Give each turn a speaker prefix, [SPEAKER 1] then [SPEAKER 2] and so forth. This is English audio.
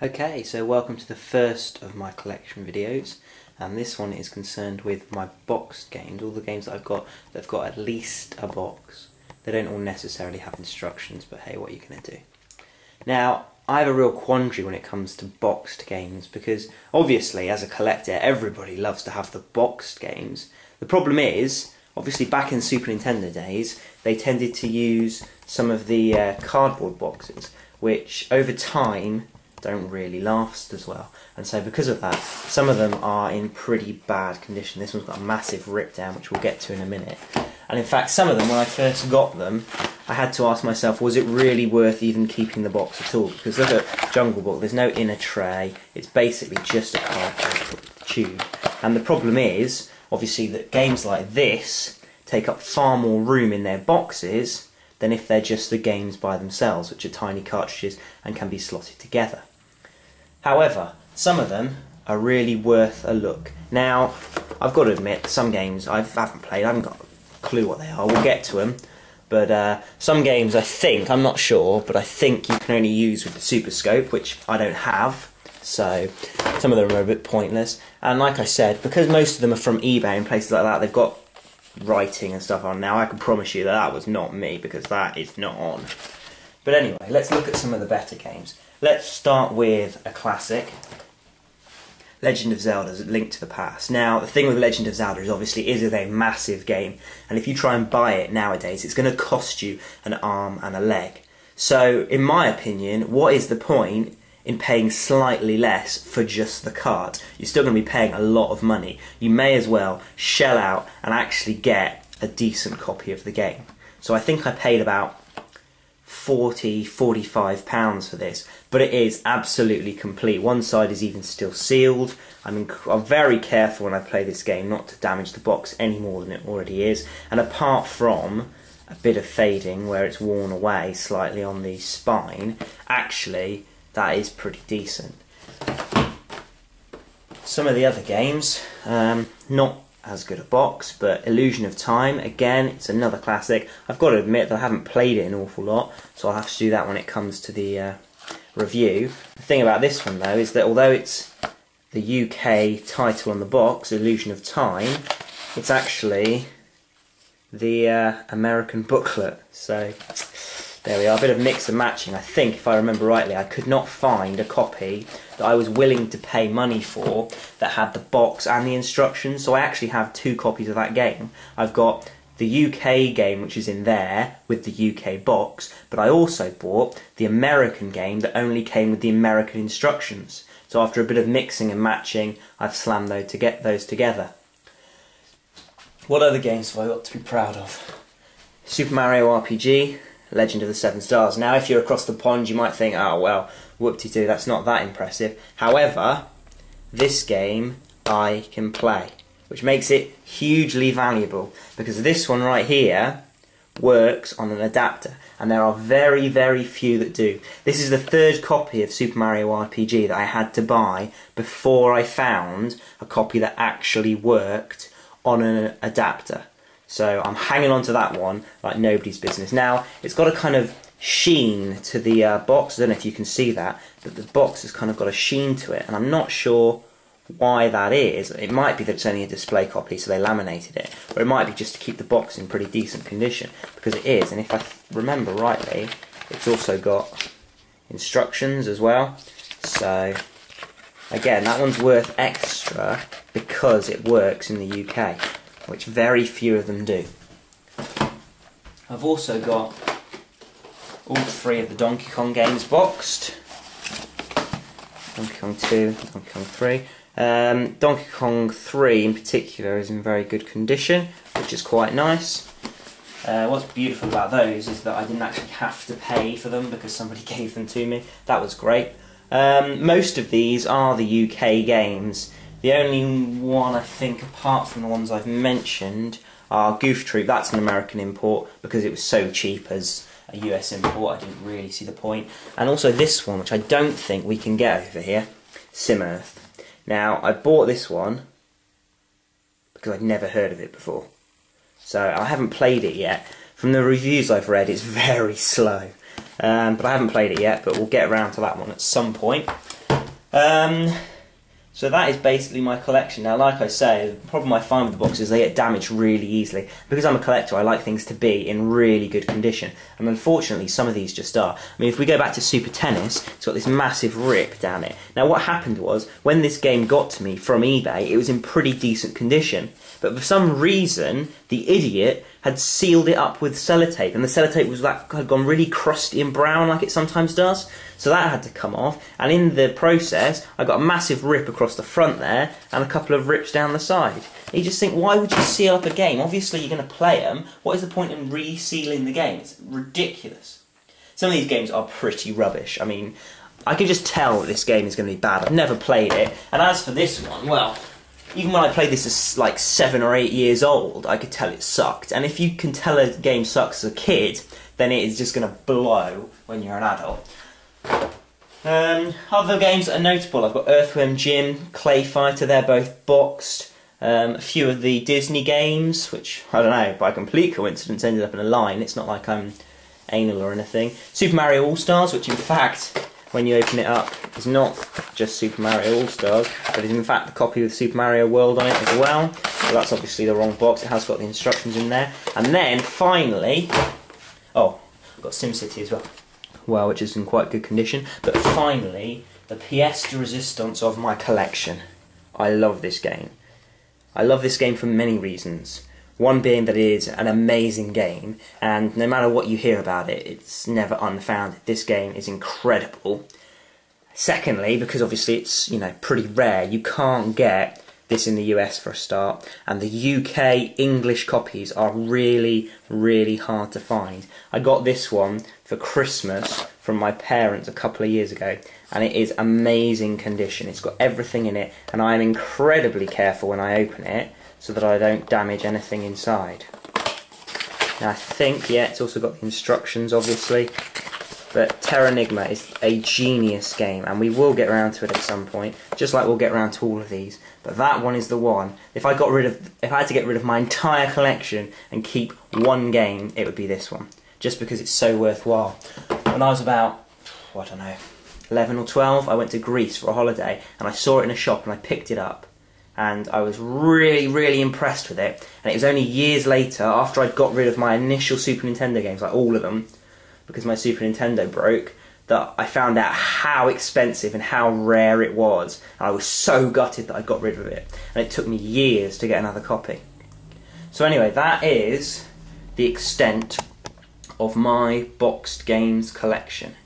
[SPEAKER 1] Okay, so welcome to the first of my collection videos, and this one is concerned with my boxed games, all the games that I've got that have got at least a box. They don't all necessarily have instructions, but hey, what are you going to do? Now, I have a real quandary when it comes to boxed games, because obviously as a collector everybody loves to have the boxed games. The problem is, obviously back in Super Nintendo days, they tended to use some of the cardboard boxes, which over time don't really last as well, and so because of that some of them are in pretty bad condition. This one's got a massive rip down, which we'll get to in a minute, and in fact some of them, when I first got them, I had to ask myself, was it really worth even keeping the box at all? Because look at Jungle Book, there's no inner tray, it's basically just a cardboard tube, and the problem is obviously that games like this take up far more room in their boxes than if they're just the games by themselves, which are tiny cartridges and can be slotted together. However, some of them are really worth a look. Now, I've got to admit, some games I haven't played, I haven't got a clue what they are, we'll get to them, but some games I think, I'm not sure, but I think you can only use with the Super Scope, which I don't have, so some of them are a bit pointless. And like I said, because most of them are from eBay and places like that, they've got writing and stuff on. Now I can promise you that that was not me, because that is not on. But anyway, let's look at some of the better games. Let's start with a classic, Legend of Zelda, Link to the Past. Now the thing with Legend of Zelda is obviously it is a massive game, and if you try and buy it nowadays it's going to cost you an arm and a leg. So in my opinion, what is the point in paying slightly less for just the card? You're still going to be paying a lot of money. You may as well shell out and actually get a decent copy of the game. So I think I paid about £45 for this, but it is absolutely complete. One side is even still sealed. I'm very careful when I play this game not to damage the box any more than it already is, and apart from a bit of fading where it's worn away slightly on the spine, actually that is pretty decent. Some of the other games, not as good a box, but Illusion of Time, again, it's another classic. I've got to admit that I haven't played it an awful lot, so I'll have to do that when it comes to the review. The thing about this one though is that although it's the UK title on the box, Illusion of Time, it's actually the American booklet, so there we are, a bit of mix and matching. I think, if I remember rightly, I could not find a copy that I was willing to pay money for that had the box and the instructions, so I actually have two copies of that game. I've got the UK game, which is in there with the UK box, but I also bought the American game that only came with the American instructions. So after a bit of mixing and matching, I've slammed those to get those together. What other games have I got to be proud of? Super Mario RPG, Legend of the Seven Stars. Now if you're across the pond you might think, oh well, whoop-de-doo, that's not that impressive. However, this game I can play, which makes it hugely valuable, because this one right here works on an adapter, and there are very, very few that do. This is the third copy of Super Mario RPG that I had to buy before I found a copy that actually worked on an adapter. So I'm hanging on to that one like nobody's business. Now, it's got a kind of sheen to the box. I don't know if you can see that, but the box has kind of got a sheen to it, and I'm not sure why that is. It might be that it's only a display copy, so they laminated it, or it might be just to keep the box in pretty decent condition, because it is, and if I remember rightly, it's also got instructions as well. So again, that one's worth extra because it works in the UK, which very few of them do. I've also got all three of the Donkey Kong games boxed. Donkey Kong 2, Donkey Kong 3. Donkey Kong 3 in particular is in very good condition, which is quite nice. What's beautiful about those is that I didn't actually have to pay for them because somebody gave them to me. That was great. Most of these are the UK games. The only one I think, apart from the ones I've mentioned, are Goof Troop. That's an American import because it was so cheap as a US import. I didn't really see the point. And also this one, which I don't think we can get over here, Sim Earth. Now, I bought this one because I'd never heard of it before. So I haven't played it yet. From the reviews I've read, it's very slow. But I haven't played it yet, but we'll get around to that one at some point. So that is basically my collection. Now, like I say, the problem I find with the boxes is they get damaged really easily. Because I'm a collector, I like things to be in really good condition. And unfortunately, some of these just are. I mean, if we go back to Super Tennis, it's got this massive rip down it. Now, what happened was, when this game got to me from eBay, it was in pretty decent condition. But for some reason, the idiot had sealed it up with sellotape, and the sellotape was had gone really crusty and brown like it sometimes does. So that had to come off, and in the process, I got a massive rip across the front there, and a couple of rips down the side. And you just think, why would you seal up a game? Obviously you're going to play them. What is the point in resealing the game? It's ridiculous. Some of these games are pretty rubbish. I mean, I can just tell that this game is going to be bad. I've never played it, and as for this one, well, even when I played this as like 7 or 8 years old, I could tell it sucked. And if you can tell a game sucks as a kid, then it is just going to blow when you're an adult. Other games that are notable, I've got Earthworm Jim, Clay Fighter, they're both boxed. A few of the Disney games, which, I don't know, by complete coincidence ended up in a line. It's not like I'm anal or anything. Super Mario All-Stars, which in fact, when you open it up, is not just Super Mario All-Stars, but is in fact a copy with Super Mario World on it as well. So that's obviously the wrong box, it has got the instructions in there. And then, finally, oh, I've got SimCity as well, which is in quite good condition. But finally, the pièce de résistance of my collection. I love this game. I love this game for many reasons. One being that it is an amazing game, and no matter what you hear about it, it's never unfounded. This game is incredible. Secondly, because obviously it's, you know, pretty rare, you can't get this in the US for a start, and the UK English copies are really, really hard to find. I got this one for Christmas from my parents a couple of years ago, and it is amazing condition. It's got everything in it, and I am incredibly careful when I open it so that I don't damage anything inside. Now I think, yeah, it's also got the instructions obviously, but Terranigma is a genius game, and we will get around to it at some point, just like we'll get around to all of these. But that one is the one. If I had to get rid of my entire collection and keep one game, it would be this one, just because it's so worthwhile. When I was about, I don't know, 11 or 12, I went to Greece for a holiday, and I saw it in a shop, and I picked it up. And I was really, really impressed with it. And it was only years later, after I'd got rid of my initial Super Nintendo games, like all of them, because my Super Nintendo broke, that I found out how expensive and how rare it was. And I was so gutted that I got rid of it. And it took me years to get another copy. So anyway, that is the extent of my boxed games collection.